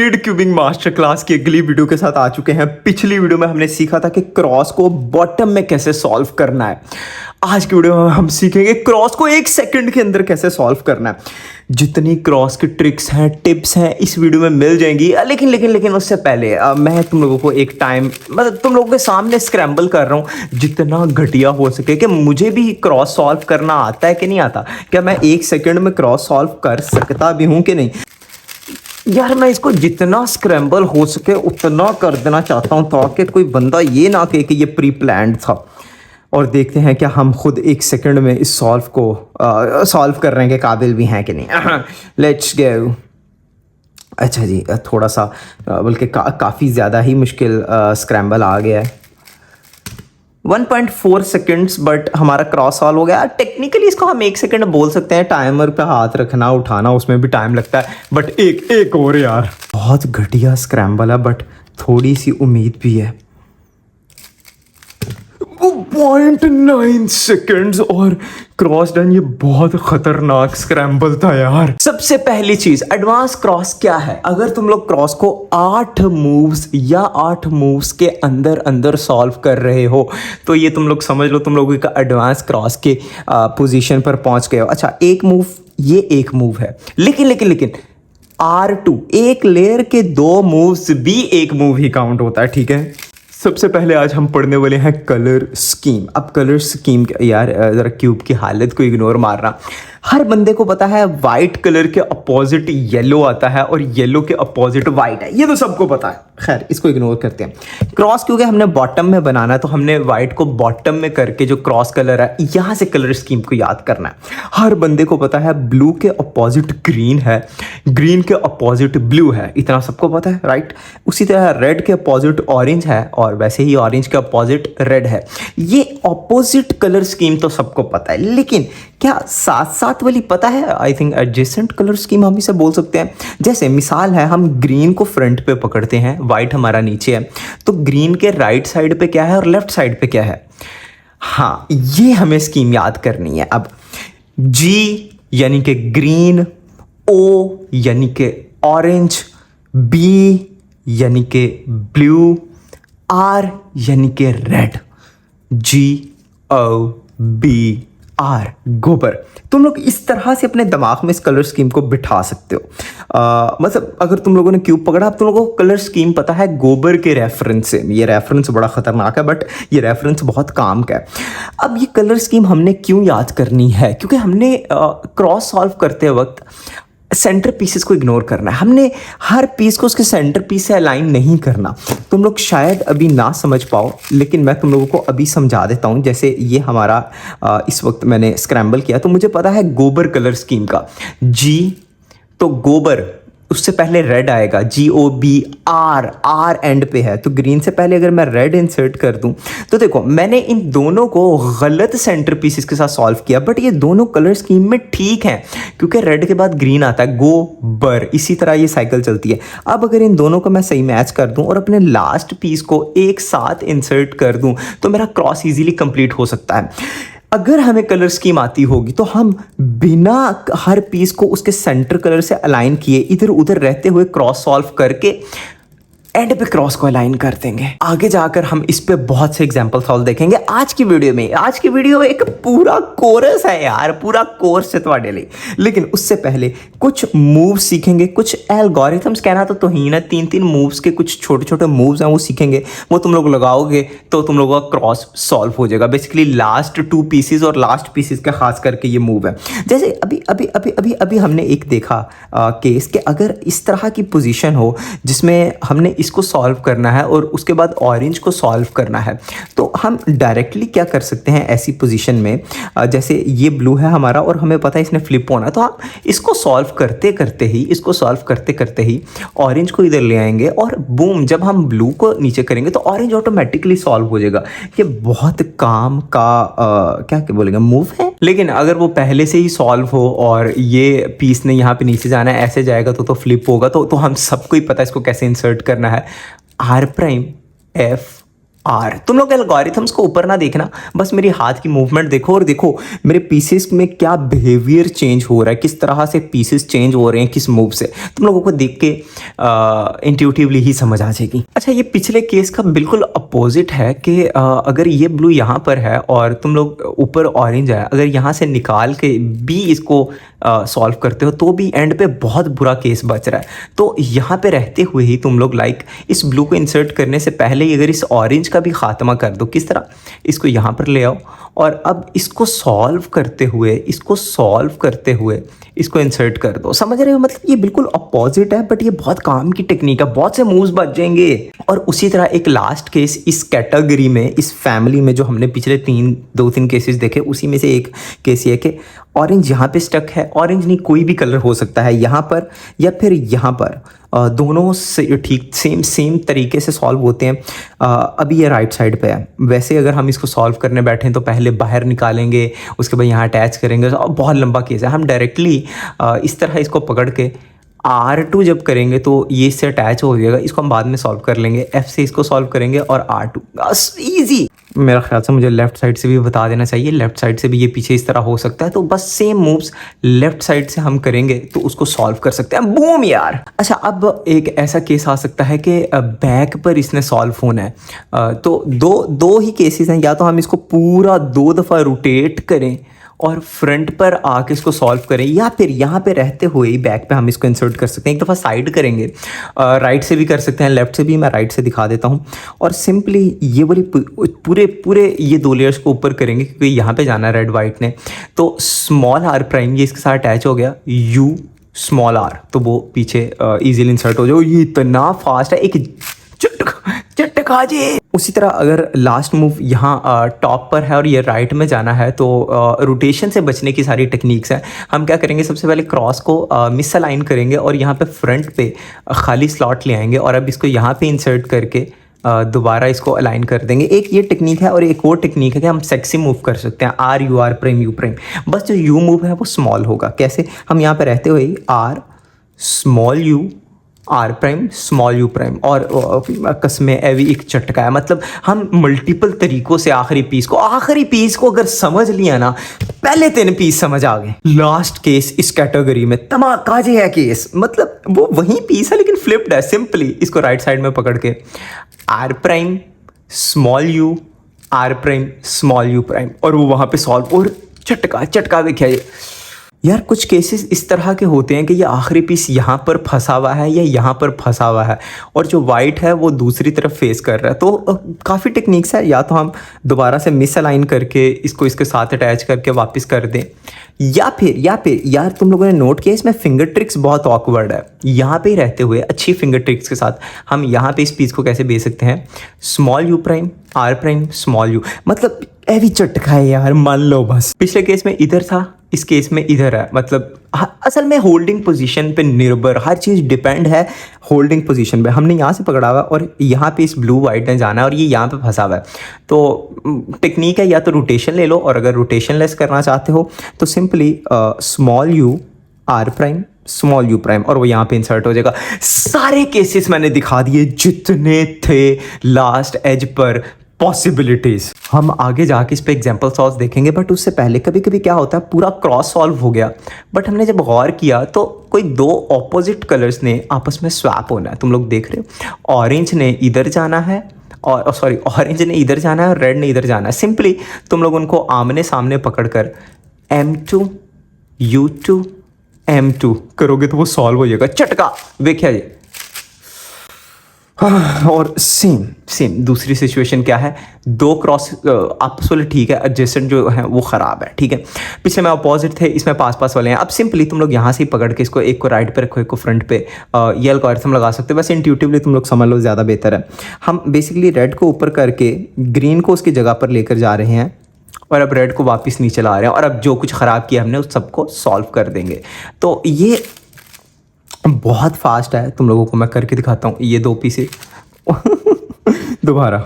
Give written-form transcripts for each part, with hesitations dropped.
Speed cubing master class की अगली video के साथ आ चुके हैं। पिछली वीडियो में हमने सीखा था कि क्रॉस को बॉटम में कैसे सॉल्व करना है। आज की वीडियो में हम सीखेंगे क्रॉस को 1 सेकंड के अंदर कैसे सॉल्व करना है। जितनी क्रॉस की ट्रिक्स हैं, टिप्स हैं, इस वीडियो में मिल जाएंगी। लेकिन उससे पहले मैं तुम लोगों को एक टाइम मतलब तुम लोगों के सामने स्क्रैम्बल कर रहा हूँ जितना घटिया हो सके कि मुझे भी क्रॉस सॉल्व करना आता है कि नहीं आता, क्या मैं 1 सेकंड में क्रॉस सॉल्व कर सकता भी हूँ कि नहीं। यार मैं इसको जितना स्क्रैम्बल हो सके उतना कर देना चाहता हूँ ताकि कोई बंदा ये ना कहे कि ये प्री प्लान्ड था। और देखते हैं क्या हम खुद 1 सेकंड में इस सॉल्व को सॉल्व करने के काबिल भी हैं कि नहीं। Let's go. अच्छा जी, थोड़ा सा बल्कि काफ़ी ज़्यादा ही मुश्किल स्क्रैम्बल आ गया है। 1.4 सेकंड्स बट हमारा क्रॉस सॉल्व हो गया। टेक्निकली इसको हम 1 सेकंड बोल सकते हैं। टाइमर पे हाथ रखना उठाना उसमें भी टाइम लगता है, बट एक और यार बहुत घटिया स्क्रैम्बल है बट थोड़ी सी उम्मीद भी है। 0.9 सेकंड्स और क्रॉस डन। ये बहुत खतरनाक स्क्रैम्बल था यार। सबसे पहली चीज, एडवांस क्रॉस क्या है। अगर तुम लोग क्रॉस को 8 मूव्स के अंदर अंदर सॉल्व कर रहे हो तो ये तुम लोग समझ लो तुम लोगों का एडवांस क्रॉस के पोजीशन पर पहुंच गए हो। अच्छा, एक मूव है, लेकिन R2 एक लेयर के 2 मूव्स भी एक मूव ही काउंट होता है, ठीक है। सबसे पहले आज हम पढ़ने वाले हैं कलर स्कीम। अब कलर स्कीम यार ज़रा क्यूब की हालत को इग्नोर मारना। हर बंदे को पता है वाइट कलर के अपोजिट येलो आता है और येलो के अपोजिट वाइट है, ये तो सबको पता है। खैर इसको इग्नोर करते हैं। क्रॉस क्योंकि हमने बॉटम में बनाना है तो हमने वाइट को बॉटम में करके जो क्रॉस कलर है यहाँ से कलर स्कीम को याद करना है। हर बंदे को पता है ब्लू के अपोजिट ग्रीन है, ग्रीन के अपोजिट ब्लू है, इतना सबको पता है, राइट। उसी तरह रेड के अपोजिट ऑरेंज है और वैसे ही ऑरेंज के अपोजिट रेड है। ये अपोजिट कलर स्कीम तो सबको पता है, लेकिन क्या साथ साथ वाली पता है। I think adjacent colour scheme हम इसे बोल सकते हैं। जैसे मिसाल है, हम ग्रीन को फ्रंट पे पकड़ते हैं, वाइट हमारा नीचे है, तो ग्रीन के राइट साइड पे क्या है और लेफ्ट साइड पे क्या है। हाँ, ये हमें स्कीम याद करनी है। अब G यानी कि ग्रीन, O यानी कि ऑरेंज, B यानी कि ब्लू, R यानी कि रेड। GOBR गोबर। तुम लोग इस तरह से अपने दिमाग में इस कलर स्कीम को बिठा सकते हो। मतलब अगर तुम लोगों ने क्यूब पकड़ा, अब तुम लोगों को कलर स्कीम पता है गोबर के रेफरेंस से। ये रेफरेंस बड़ा खतरनाक है बट ये रेफरेंस बहुत काम का है। अब ये कलर स्कीम हमने क्यों याद करनी है, क्योंकि हमने क्रॉस सॉल्व करते वक्त सेंटर पीसेस को इग्नोर करना है। हमने हर पीस को उसके सेंटर पीस से अलाइन नहीं करना। तुम लोग शायद अभी ना समझ पाओ, लेकिन मैं तुम लोगों को अभी समझा देता हूँ। जैसे ये हमारा इस वक्त मैंने स्क्रैम्बल किया तो मुझे पता है गोबर कलर स्कीम का G, तो गोबर उससे पहले रेड आएगा, GOBR, R एंड पे है, तो ग्रीन से पहले अगर मैं रेड इंसर्ट कर दूं तो देखो मैंने इन दोनों को गलत सेंटर पीसेस के साथ सॉल्व किया, बट ये दोनों कलर स्कीम में ठीक हैं क्योंकि रेड के बाद ग्रीन आता है, गोबर। इसी तरह ये साइकिल चलती है। अब अगर इन दोनों को मैं सही मैच कर दूं और अपने लास्ट पीस को एक साथ इंसर्ट कर दूं तो मेरा क्रॉस इजीली कंप्लीट हो सकता है। अगर हमें कलर स्कीम आती होगी तो हम बिना हर पीस को उसके सेंटर कलर से अलाइन किए इधर उधर रहते हुए क्रॉस सॉल्व करके एंड पे क्रॉस को अलाइन कर देंगे। आगे जाकर हम इस पे बहुत से एग्जांपल सॉल्व देखेंगे आज की वीडियो में। आज की वीडियो एक पूरा कोर्स है यार, पूरा कोर्स है तुम्हारे लिए। लेकिन उससे पहले कुछ मूव्स सीखेंगे, कुछ एल्गोरिथम्स, कहना तो तौहीन है, 3 मूव्स के कुछ छोटे छोटे मूव्स हैं वो सीखेंगे। वो तुम लोग लगाओगे तो तुम लोगों का क्रॉस सॉल्व हो जाएगा। बेसिकली लास्ट 2 पीसेस और लास्ट पीसेस का खास करके ये मूव है। जैसे अभी अभी अभी अभी अभी हमने एक देखा केस कि अगर इस तरह की पोजीशन हो जिसमें हमने इसको सॉल्व करना है और उसके बाद ऑरेंज को सॉल्व करना है, तो हम डायरेक्टली क्या कर सकते हैं ऐसी पोजीशन में। जैसे ये ब्लू है हमारा और हमें पता है इसने फ्लिप होना है, तो हम इसको सॉल्व करते करते ही ऑरेंज को इधर ले आएंगे और बूम, जब हम ब्लू को नीचे करेंगे तो ऑरेंज ऑटोमेटिकली सॉल्व हो जाएगा। ये बहुत काम का क्या बोलेंगे मूव है। लेकिन अगर वो पहले से ही सॉल्व हो और ये पीस ने यहाँ पे नीचे जाना है, ऐसे जाएगा तो फ्लिप होगा। तो हम सबको ही पता है इसको कैसे इंसर्ट करना है। R' F R. तुम लोग एल्गोरिथम्स को ऊपर ना देखना, बस मेरी हाथ की मूवमेंट देखो और देखो मेरे पीसेस में क्या बिहेवियर चेंज हो रहा है, किस तरह से पीसेस चेंज हो रहे हैं किस मूव से। तुम लोगों को देख के इंट्यूटिवली ही समझ आ जाएगी। अच्छा, ये पिछले केस का बिल्कुल अपोजिट है कि अगर ये ब्लू यहाँ पर है और तुम लोग ऊपर ऑरेंज है, अगर यहाँ से निकाल के भी इसको सॉल्व करते हो तो भी एंड पे बहुत बुरा केस बच रहा है। तो यहाँ पे रहते हुए ही तुम लोग इस ब्लू को इंसर्ट करने से पहले ही अगर इस ऑरेंज का भी खात्मा कर दो। किस तरह? इसको यहाँ पर ले आओ और अब इसको सॉल्व करते हुए इसको इंसर्ट कर दो। समझ रहे हो? मतलब ये बिल्कुल अपोजिट है, बट ये बहुत काम की टेक्निक है, बहुत से मूव्स बच जाएंगे। और उसी तरह एक लास्ट केस इस कैटेगरी में, इस फैमिली में, जो हमने पिछले 2-3 केसेस देखे, उसी में से एक केस ये है कि ऑरेंज यहाँ पे स्टक है। ऑरेंज नहीं, कोई भी कलर हो सकता है, यहाँ पर या फिर यहाँ पर। दोनों से ठीक सेम तरीके से सॉल्व होते हैं। अभी ये राइट साइड पे है। वैसे अगर हम इसको सॉल्व करने बैठें तो पहले बाहर निकालेंगे, उसके बाद यहाँ अटैच करेंगे, बहुत लंबा केस है। हम डायरेक्टली इस तरह इसको पकड़ के R2 जब करेंगे तो ये इससे अटैच हो जाएगा। इसको हम बाद में सॉल्व कर लेंगे। F से इसको सॉल्व करेंगे और R2 बस, ईजी। मेरा ख्याल से मुझे लेफ्ट साइड से भी बता देना चाहिए, लेफ्ट साइड से भी ये पीछे इस तरह हो सकता है। तो बस सेम मूव्स लेफ्ट साइड से हम करेंगे तो उसको सॉल्व कर सकते हैं। बूम यार। अच्छा, अब एक ऐसा केस आ सकता है कि बैक पर इसने सॉल्व होना है। तो दो ही केसेस हैं, या तो हम इसको पूरा 2 दफ़ा रोटेट करें और फ्रंट पर आके इसको सॉल्व करें, या फिर यहाँ पे रहते हुए बैक पे हम इसको इंसर्ट कर सकते हैं। एक दफ़ा साइड करेंगे, राइट से भी कर सकते हैं, लेफ्ट से भी। मैं राइट से दिखा देता हूँ। और सिंपली ये वाली पूरे ये 2 लेयर्स को ऊपर करेंगे क्योंकि यहाँ पे जाना है रेड वाइट ने। तो स्मॉल आर प्राइम ये इसके साथ अटैच हो गया, यू स्मॉल आर, तो वो पीछे ईजिली इंसर्ट हो जाए। ये इतना फास्ट है, एक चटका जी। उसी तरह अगर लास्ट मूव यहाँ टॉप पर है और ये राइट में जाना है तो रोटेशन से बचने की सारी टेक्निक्स हैं। हम क्या करेंगे, सबसे पहले क्रॉस को मिस अलाइन करेंगे और यहाँ पे फ्रंट पे खाली स्लॉट ले आएंगे और अब इसको यहाँ पे इंसर्ट करके दोबारा इसको अलाइन कर देंगे। एक ये टेक्निक है और एक और टेक्निक है कि हम सेक्सी मूव कर सकते हैं, R U R prime U prime. बस जो यू मूव है वो स्मॉल होगा। कैसे? हम यहाँ पे रहते हुए R small U R prime small you prime, और कसमें एवी एक चटका है। मतलब हम मल्टीपल तरीकों से आखिरी पीस को अगर समझ लिया ना, पहले 3 पीस समझ आ गए। लास्ट केस इस कैटेगरी में तमाकाजे है केस, मतलब वो वही पीस है लेकिन फ्लिप्ड है। सिंपली इसको राइट साइड में पकड़ के R prime small U R prime small you prime, और वो वहां पे सॉल्व, और चटका देखिए यार। कुछ केसेस इस तरह के होते हैं कि ये आखिरी पीस यहाँ पर फंसा हुआ है या यहाँ पर फंसा हुआ है और जो वाइट है वो दूसरी तरफ फेस कर रहा है। तो काफ़ी टेक्निक्स है, या तो हम दोबारा से मिस अलाइन करके इसको इसके साथ अटैच करके वापस कर दें, या फिर यार तुम लोगों ने नोट किया इसमें फिंगर ट्रिक्स बहुत ऑकवर्ड है। यहाँ पे ही रहते हुए अच्छी फिंगर ट्रिक्स के साथ हम यहाँ पे इस पीस को कैसे भेज सकते हैं, small you prime R prime small U, मतलब एवी चटका है यार, मान लो बस। पिछले केस में इधर था, इस केस में इधर है। मतलब असल में होल्डिंग पोजीशन पे निर्भर, हर चीज़ डिपेंड है होल्डिंग पोजीशन पे। हमने यहाँ से पकड़ा हुआ और यहाँ पे इस ब्लू वाइट ने जाना है और ये यहाँ पे फंसा हुआ है। तो टेक्निक है, या तो रोटेशन ले लो, और अगर रोटेशन लेस करना चाहते हो तो simply small U R prime small you prime, और वो यहाँ पे इंसर्ट हो जाएगा। सारे केसेस मैंने दिखा दिए जितने थे लास्ट एज पर पॉसिबिलिटीज। हम आगे जाके इस पे एग्जांपल सॉल्व देखेंगे, बट उससे पहले कभी कभी क्या होता है, पूरा क्रॉस सॉल्व हो गया बट हमने जब गौर किया तो कोई 2 ऑपोजिट कलर्स ने आपस में स्वैप होना है। तुम लोग देख रहे हो, ऑरेंज ने इधर जाना है और ऑरेंज ने इधर जाना है और रेड ने इधर जाना है। सिंपली तुम लोग उनको आमने सामने पकड़कर M2 U2 M2 करोगे तो वो सॉल्व हो जाएगा। चटका देखिए जी। और सेम दूसरी सिचुएशन क्या है, 2 क्रॉस आपस वाले ठीक है, एडजेसेंट जो है वो ख़राब है, ठीक है। पिछले में अपोजिट थे, इसमें पास वाले हैं। अब सिंपली तुम लोग यहाँ से ही पकड़ के इसको एक को राइट पे रखो, एक को फ्रंट पे, ये एल्गोरिथम लगा सकते हो। बस इंट्यूटिवली तुम लोग समझ लो, ज़्यादा बेहतर है। हम बेसिकली रेड को ऊपर करके ग्रीन को उसकी जगह पर लेकर जा रहे हैं और अब रेड को वापस नीचे ला रहे हैं, और अब जो कुछ ख़राब किया हमने उस सबको सॉल्व कर देंगे। तो ये बहुत फास्ट है, तुम लोगों को मैं करके दिखाता हूँ। ये 2 पीसेस दोबारा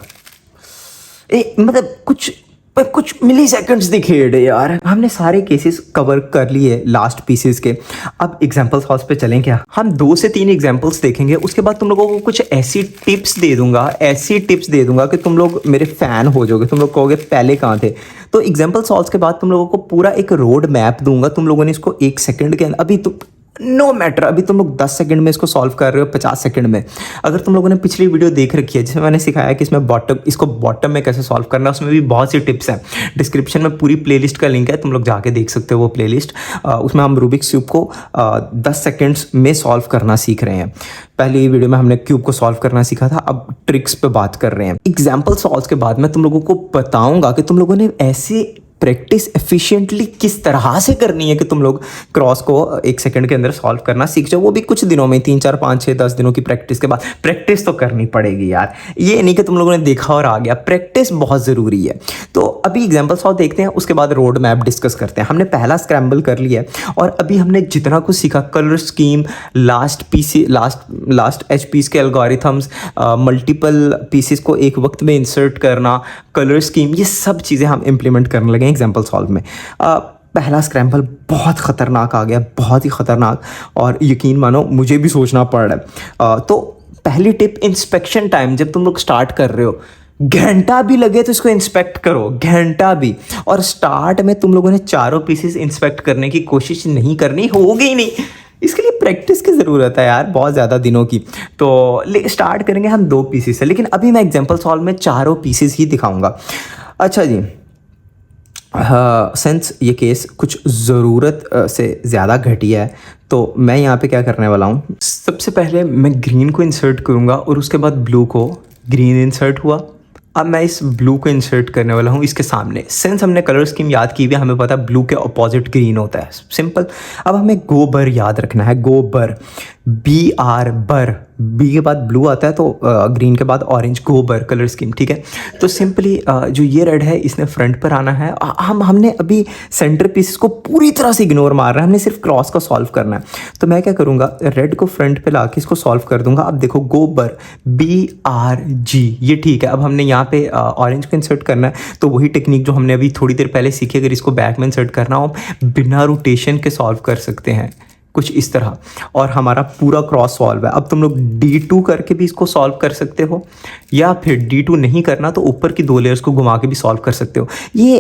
मतलब कुछ पर कुछ मिली सेकेंड्स दिखे यार। हमने सारे केसेस कवर कर लिए लास्ट पीसेस के। अब एग्जाम्पल्स हाउस पे चलें क्या? हम 2 से 3 एग्जाम्पल्स देखेंगे, उसके बाद तुम लोगों को कुछ ऐसी टिप्स दे दूंगा कि तुम लोग मेरे फैन हो जाओगे। तुम लोग कहोगे पहले कहाँ थे। तो एग्जाम्पल सॉल्व के बाद तुम लोगों को पूरा एक रोड मैप दूंगा। तुम लोगों ने इसको 1 सेकंड के अंदर, अभी तुम नो मैटर, अभी तुम लोग 10 सेकंड में इसको सॉल्व कर रहे हो, 50 सेकंड में। अगर तुम लोगों ने पिछली वीडियो देख रखी है जिसमें मैंने सिखाया कि इसको बॉटम में कैसे सॉल्व करना है, उसमें भी बहुत सी टिप्स हैं। डिस्क्रिप्शन में पूरी प्लेलिस्ट का लिंक है, तुम लोग जाके देख सकते हो वो प्लेलिस्ट। उसमें हम रूबिक्स क्यूब को 10 सेकेंड्स में सॉल्व करना सीख रहे हैं। पहली वीडियो में हमने क्यूब को सॉल्व करना सीखा था, अब ट्रिक्स पे बात कर रहे हैं। एग्जाम्पल सॉल्व के बाद मैं तुम लोगों को बताऊंगा कि तुम लोगों ने ऐसे प्रैक्टिस एफिशिएंटली किस तरह से करनी है कि तुम लोग क्रॉस को 1 सेकंड के अंदर सॉल्व करना सीख जाओ, वो भी कुछ दिनों में, 3 4 5 6 10 दिनों की प्रैक्टिस के बाद। प्रैक्टिस तो करनी पड़ेगी यार, ये नहीं कि तुम लोगों ने देखा और आ गया, प्रैक्टिस बहुत ज़रूरी है। तो अभी एग्जाम्पल सॉल्व देखते हैं, उसके बाद रोड मैप डिस्कस करते हैं। हमने पहला स्क्रैम्बल कर लिया है और अभी हमने जितना कुछ सीखा, colour scheme, last H piece के एल्गोरिथम्स, मल्टीपल पीसेस को एक वक्त में इंसर्ट करना, कलर स्कीम, ये सब चीज़ें हम इंप्लीमेंट करने लगे एग्जाम्पल सॉल्व में। पहला स्क्रैम्बल बहुत ख़तरनाक आ गया, बहुत ही ख़तरनाक, और यकीन मानो मुझे भी सोचना पड़ रहा है। तो पहली टिप, इंस्पेक्शन टाइम। जब तुम लोग स्टार्ट कर रहे हो, घंटा भी लगे तो इसको इंस्पेक्ट करो, घंटा भी। और स्टार्ट में तुम लोगों ने चारों पीसेस इंस्पेक्ट करने की कोशिश नहीं करनी, होगी ही नहीं। इसके लिए प्रैक्टिस की ज़रूरत है यार, बहुत ज़्यादा दिनों की। तो स्टार्ट करेंगे हम 2 पीसेस से, लेकिन अभी मैं एग्जाम्पल सॉल्व में चारों पीसेस ही दिखाऊंगा। अच्छा जी, सिंस ये केस कुछ ज़रूरत से ज़्यादा घटिया है, तो मैं यहाँ पे क्या करने वाला हूँ, सबसे पहले मैं ग्रीन को इंसर्ट करूँगा और उसके बाद ब्लू को। ग्रीन इंसर्ट हुआ, अब मैं इस ब्लू को इंसर्ट करने वाला हूँ इसके सामने। सिंस हमने कलर स्कीम याद की हुई है, हमें पता है ब्लू के अपोजिट ग्रीन होता है, सिंपल। अब हमें गोबर याद रखना है, गोबर, BR, बर, बी के बाद ब्लू आता है, तो ग्रीन के बाद ऑरेंज, गोबर कलर स्कीम, ठीक है। तो सिंपली जो ये रेड है इसने फ्रंट पर आना है। हमने अभी सेंटर पीस को पूरी तरह से इग्नोर मार रहा है, हमने सिर्फ क्रॉस को सॉल्व करना है। तो मैं क्या करूँगा, रेड को फ्रंट पे ला के इसको सॉल्व कर दूंगा। अब देखो, गोबर, BRG, ये ठीक है। अब हमने यहाँ पे ऑरेंज को इंसर्ट करना है, तो वही टेक्निक जो हमने अभी थोड़ी देर पहले सीखी, अगर इसको बैक में इंसर्ट करना हो, बिना रोटेशन के सॉल्व कर सकते हैं, कुछ इस तरह, और हमारा पूरा क्रॉस सॉल्व है। अब तुम लोग D2 करके भी इसको सॉल्व कर सकते हो, या फिर D2 नहीं करना तो ऊपर की 2 लेयर्स को घुमा के भी सॉल्व कर सकते हो। ये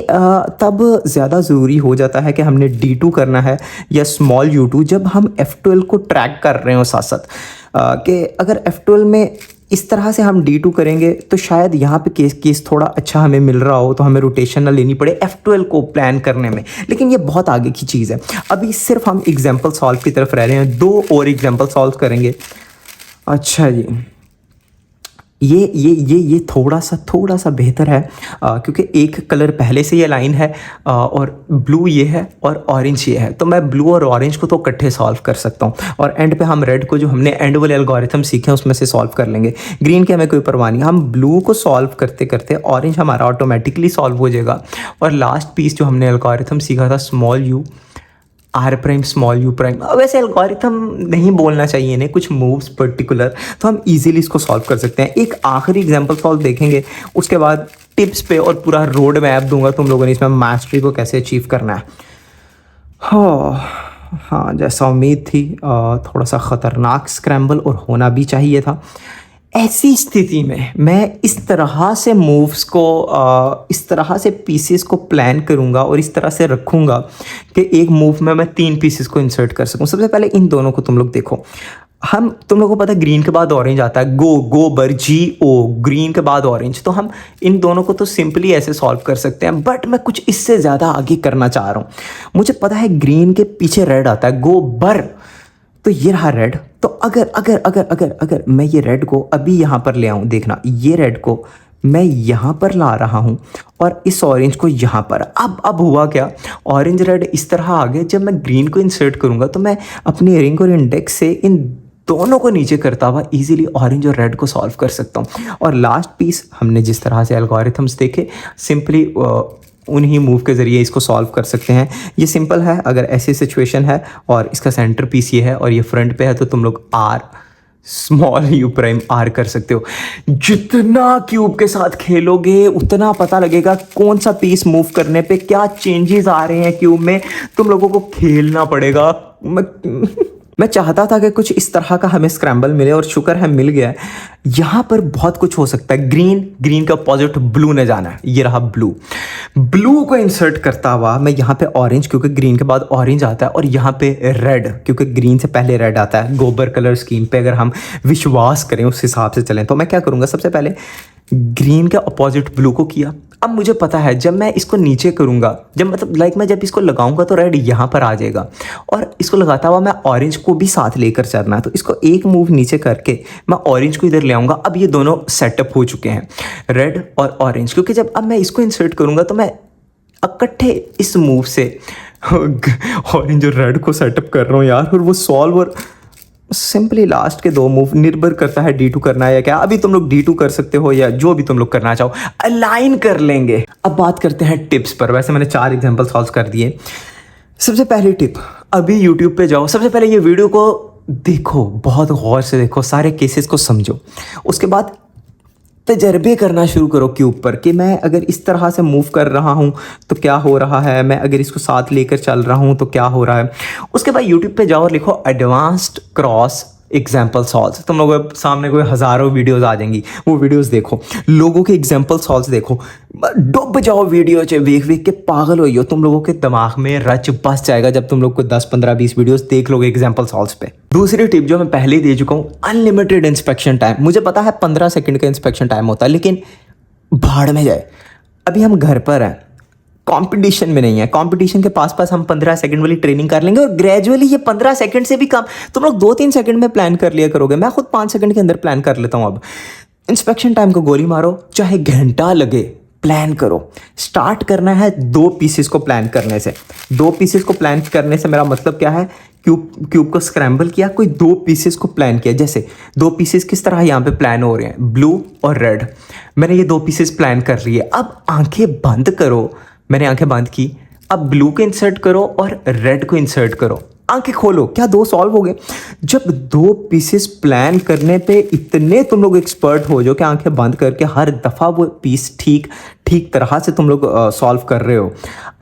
तब ज़्यादा ज़रूरी हो जाता है कि हमने D2 करना है या स्मॉल U2 जब हम F12 को ट्रैक कर रहे हो साथ साथ। कि अगर F12 में इस तरह से हम D2 करेंगे तो शायद यहाँ पे केस थोड़ा अच्छा हमें मिल रहा हो, तो हमें रोटेशन ना लेनी पड़े F12 को प्लान करने में, लेकिन ये बहुत आगे की चीज़ है। अभी सिर्फ हम एग्जाम्पल सॉल्व की तरफ रह रहे हैं, 2 और एग्जाम्पल सॉल्व करेंगे। अच्छा जी, ये थोड़ा सा बेहतर है, क्योंकि एक कलर पहले से ये लाइन है, और ब्लू ये है और ऑरेंज ये है, तो मैं ब्लू और ऑरेंज को तो इकट्ठे सॉल्व कर सकता हूँ, और एंड पे हम रेड को, जो हमने एंड वाले एल्गोरिथम सीखे हैं उसमें से सॉल्व कर लेंगे। ग्रीन की हमें कोई परवाह नहीं, हम ब्लू को सॉल्व करते करते ऑरेंज हमारा ऑटोमेटिकली सॉल्व हो जाएगा। और लास्ट पीस जो हमने एल्गोरिथम सीखा था, small u, R prime, small u prime, वैसे एल्गोरिथम नहीं बोलना चाहिए इन्हें, कुछ मूव्स पर्टिकुलर, तो हम इजीली इसको सॉल्व कर सकते हैं। एक आखिरी एग्जांपल सॉल्व देखेंगे, उसके बाद टिप्स पे और पूरा रोड मैप दूंगा तुम लोगों ने इसमें मास्टरी को कैसे अचीव करना है। हाँ, जैसा उम्मीद थी, थोड़ा सा ख़तरनाक स्क्रैम्बल और होना भी चाहिए था। ऐसी स्थिति में मैं इस तरह से मूव्स को, इस तरह से पीसेस को प्लान करूंगा और इस तरह से रखूंगा कि एक मूव में मैं 3 पीसेस को इंसर्ट कर सकूं। सबसे पहले इन दोनों को तुम लोग देखो, तुम लोगों को पता है ग्रीन के बाद ऑरेंज आता है, गोबर, GO, ग्रीन के बाद ऑरेंज, तो हम इन दोनों को तो सिंपली ऐसे सॉल्व कर सकते हैं, बट मैं कुछ इससे ज़्यादा आगे करना चाह रहा हूँ। मुझे पता है ग्रीन के पीछे रेड आता है, गोबर, तो ये रहा रेड। तो अगर मैं ये रेड को अभी यहाँ पर ले आऊँ, देखना, ये रेड को मैं यहाँ पर ला रहा हूँ और इस ऑरेंज को यहाँ पर। अब हुआ क्या, ऑरेंज रेड इस तरह आ गया। जब मैं ग्रीन को इंसर्ट करूँगा तो मैं अपनी रिंग और इंडेक्स से इन दोनों को नीचे करता हुआ इजीली ऑरेंज और रेड को सॉल्व कर सकता हूँ। और लास्ट पीस हमने जिस तरह से एल्गोरिथम्स देखे, सिंपली उन्हीं मूव के ज़रिए इसको सॉल्व कर सकते हैं। ये सिंपल है। अगर ऐसी सिचुएशन है और इसका सेंटर पीस ये है और ये फ्रंट पे है, तो तुम लोग R small you prime R कर सकते हो। जितना क्यूब के साथ खेलोगे उतना पता लगेगा कौन सा पीस मूव करने पे क्या चेंजेस आ रहे हैं क्यूब में। तुम लोगों को खेलना पड़ेगा। मैं चाहता था कि कुछ इस तरह का हमें स्क्रैम्बल मिले और शुक्र है मिल गया है। यहाँ पर बहुत कुछ हो सकता है। ग्रीन का अपोजिट ब्लू ने जाना है। ये रहा ब्लू को इंसर्ट करता हुआ मैं यहाँ पे ऑरेंज, क्योंकि ग्रीन के बाद ऑरेंज आता है, और यहाँ पे रेड, क्योंकि ग्रीन से पहले रेड आता है। गोबर कलर स्कीम पे अगर हम विश्वास करें, उस हिसाब से चलें, तो मैं क्या करूँगा, सबसे पहले ग्रीन के अपोजिट ब्लू को किया। अब मुझे पता है जब मैं इसको नीचे करूँगा, जब मतलब मैं जब इसको लगाऊंगा तो रेड यहाँ पर आ जाएगा, और इसको लगाता हुआ मैं ऑरेंज को भी साथ लेकर चलना है। तो इसको एक मूव नीचे करके मैं ऑरेंज को इधर ले आऊँगा। अब ये दोनों सेटअप हो चुके हैं, रेड और ऑरेंज, क्योंकि जब अब मैं इसको इंसर्ट करूँगा तो मैं इकट्ठे इस मूव से ऑरेंज और रेड को सेटअप कर रहा हूँ यार। और वो सॉल्वर सिंपली लास्ट के दो मूव, निर्भर करता है D2 करना है या क्या। अभी तुम लोग D2 कर सकते हो या जो भी तुम लोग करना चाहो, अलाइन कर लेंगे। अब बात करते हैं टिप्स पर। वैसे मैंने 4 एग्जांपल सॉल्व कर दिए। सबसे पहली टिप, अभी YouTube पे जाओ, सबसे पहले ये वीडियो को देखो, बहुत गौर से देखो, सारे केसेस को समझो। उसके बाद तजर्बे करना शुरू करो क्यूब पर कि मैं अगर इस तरह से मूव कर रहा हूँ तो क्या हो रहा है, मैं अगर इसको साथ लेकर चल रहा हूँ तो क्या हो रहा है। उसके बाद यूट्यूब पे जाओ और लिखो एडवांस्ड क्रॉस एग्जाम्पल सॉल्व। तुम लोगों के सामने कोई हज़ारों वीडियोस आ जाएंगी, वो वीडियोस देखो, लोगों के एग्जाम्पल सॉल्व देखो, डूब जाओ वीडियो च देख के पागल हो। तुम लोगों के दिमाग में रच बस जाएगा जब तुम लोग को 10 15 20 वीडियोस देख लोगे एग्जाम्पल सॉल्व पे। दूसरी टिप जो मैं पहले ही दे चुका हूँ, अनलिमिटेड इंस्पेक्शन टाइम। मुझे पता है 15 सेकंड का इंस्पेक्शन टाइम होता है, लेकिन भाड़ में जाए। अभी हम घर पर हैं, कंपटीशन में नहीं है। कंपटीशन के पास हम 15 सेकंड वाली ट्रेनिंग कर लेंगे, और ग्रेजुअली ये 15 सेकंड से भी कम तुम लोग 2-3 सेकंड में प्लान कर लिया करोगे। मैं खुद 5 सेकंड के अंदर प्लान कर लेता हूँ। अब इंस्पेक्शन टाइम को गोली मारो, चाहे घंटा लगे, प्लान करो। स्टार्ट करना है 2 पीसेस को प्लान करने से। 2 पीसेस को प्लान करने से मेरा मतलब क्या है, क्यूब को स्क्रैम्बल किया, कोई 2 पीसेस को प्लान किया। जैसे 2 पीसेस किस तरह यहाँ पे प्लान हो रहे हैं, ब्लू और रेड। मैंने ये 2 पीसेस प्लान कर रही है। अब आंखें बंद करो, मैंने आंखें बंद की। अब ब्लू को इंसर्ट करो और रेड को इंसर्ट करो। आंखें खोलो, क्या 2 सॉल्व हो गए। जब 2 पीसेस प्लान करने पे इतने तुम लोग एक्सपर्ट हो जो कि आंखें बंद करके हर दफ़ा वो पीस ठीक तरह से तुम लोग सॉल्व कर रहे हो।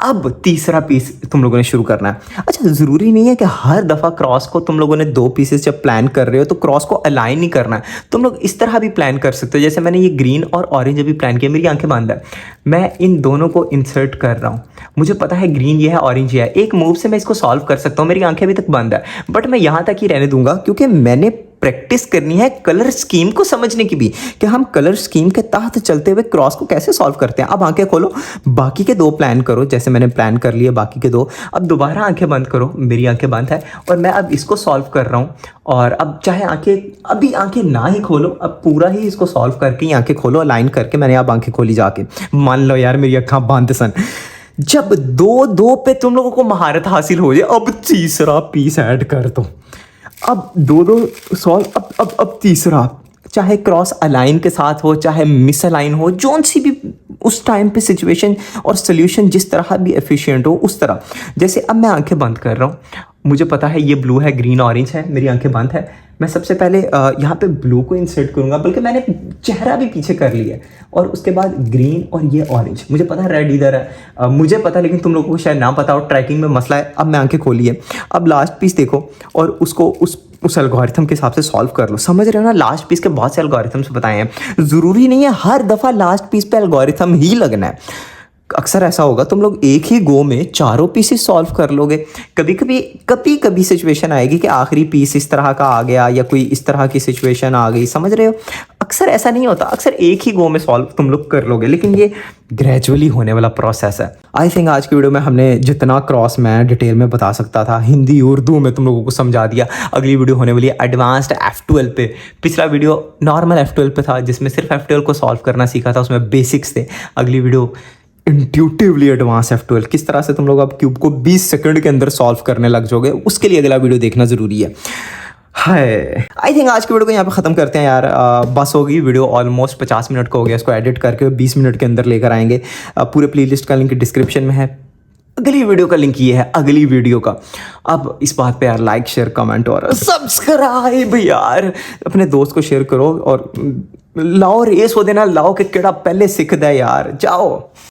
अब तीसरा पीस तुम लोगों ने शुरू करना है। अच्छा, ज़रूरी नहीं है कि हर दफ़ा क्रॉस को तुम लोगों ने 2 पीसेस जब प्लान कर रहे हो तो क्रॉस को अलाइन नहीं करना है। तुम लोग इस तरह भी प्लान कर सकते हो, जैसे मैंने ये ग्रीन और ऑरेंज अभी प्लान किया। मेरी आंखें बंद है, मैं इन दोनों को इंसर्ट कर रहा हूँ। मुझे पता है ग्रीन ये है, ऑरेंज ये है। एक मूव से मैं इसको सॉल्व कर सकता हूँ। मेरी आंखें अभी तक बंद है, बट मैं यहाँ तक ही रहने दूंगा, क्योंकि मैंने प्रैक्टिस करनी है कलर स्कीम को समझने की भी, कि हम कलर स्कीम के तहत चलते हुए क्रॉस को कैसे सॉल्व करते हैं। अब आंखें खोलो, बाकी के 2 प्लान करो, जैसे मैंने प्लान कर लिए बाकी के 2। अब दोबारा आंखें बंद करो, मेरी आंखें बंद है, और मैं अब इसको सॉल्व कर रहा हूँ। और अब चाहे अभी आंखें ना ही खोलो, अब पूरा ही इसको सॉल्व करके ही आंखें खोलो, अलाइन करके। मैंने अब आंखें खोली जाके, मान लो यार मेरी अक्खां बंद सन। जब 2-2 पे तुम लोगों को महारत हासिल हो जाए, अब तीसरा पीस ऐड कर दो। अब 2-2 सॉल्व, अब तीसरा, चाहे क्रॉस अलाइन के साथ हो, चाहे मिस अलाइन हो, जोन सी भी उस टाइम पे सिचुएशन और सोल्यूशन जिस तरह भी एफिशिएंट हो उस तरह। जैसे अब मैं आंखें बंद कर रहा हूँ, मुझे पता है ये ब्लू है, ग्रीन ऑरेंज है, मेरी आंखें बंद है। मैं सबसे पहले यहाँ पे ब्लू को इंसर्ट करूँगा, बल्कि मैंने चेहरा भी पीछे कर लिया है। और उसके बाद ग्रीन और ये ऑरेंज। मुझे पता है रेड इधर है, मुझे पता है, लेकिन तुम लोगों को शायद ना पता हो, ट्रैकिंग में मसला है। अब मैं आंखें खोली है, अब लास्ट पीस देखो और उसको उस एल्गोरिथम के हिसाब से सॉल्व कर लो। समझ रहे हो ना, लास्ट पीस के बहुत से एल्गोरिथम्स बताए हैं। ज़रूरी नहीं है हर दफ़ा लास्ट पीस पे एल्गोरिथम ही लगना है। अक्सर ऐसा होगा तुम लोग एक ही गो में 4 पीसेस सॉल्व कर लोगे। कभी सिचुएशन आएगी कि आखिरी पीस इस तरह का आ गया या कोई इस तरह की सिचुएशन आ गई, समझ रहे हो। अक्सर ऐसा नहीं होता, अक्सर एक ही गो में सॉल्व तुम लोग कर लोगे, लेकिन ये ग्रेजुअली होने वाला प्रोसेस है। आई थिंक आज की वीडियो में हमने जितना क्रॉस मैं डिटेल में बता सकता था हिंदी उर्दू में तुम लोगों को समझा दिया। अगली वीडियो होने वाली है एडवांस्ड F12 पे। पिछला वीडियो नॉर्मल F12 पे था, जिसमें सिर्फ F12 को सॉल्व करना सीखा था, उसमें बेसिक्स थे। अगली वीडियो इंट्यूटिवली एडवांस F12, किस तरह से तुम लोग अब क्यूब को 20 सेकंड के अंदर सॉल्व करने लग जाओगे, उसके लिए अगला वीडियो देखना जरूरी है। हाय, आई थिंक आज की वीडियो को यहाँ पे ख़त्म करते हैं यार। बस होगी वीडियो, ऑलमोस्ट 50 मिनट का हो गया। इसको एडिट करके 20 मिनट के अंदर लेकर आएंगे। पूरे प्लेलिस्ट का लिंक डिस्क्रिप्शन में है। अगली वीडियो का लिंक ये है, अगली वीडियो का। अब इस बात पे यार लाइक शेयर कमेंट और सब्सक्राइब यार अपने दोस्त को शेयर करो और लाओ रेस हो देना, लाओ कि केड़ा पहले सीखदा है यार, जाओ।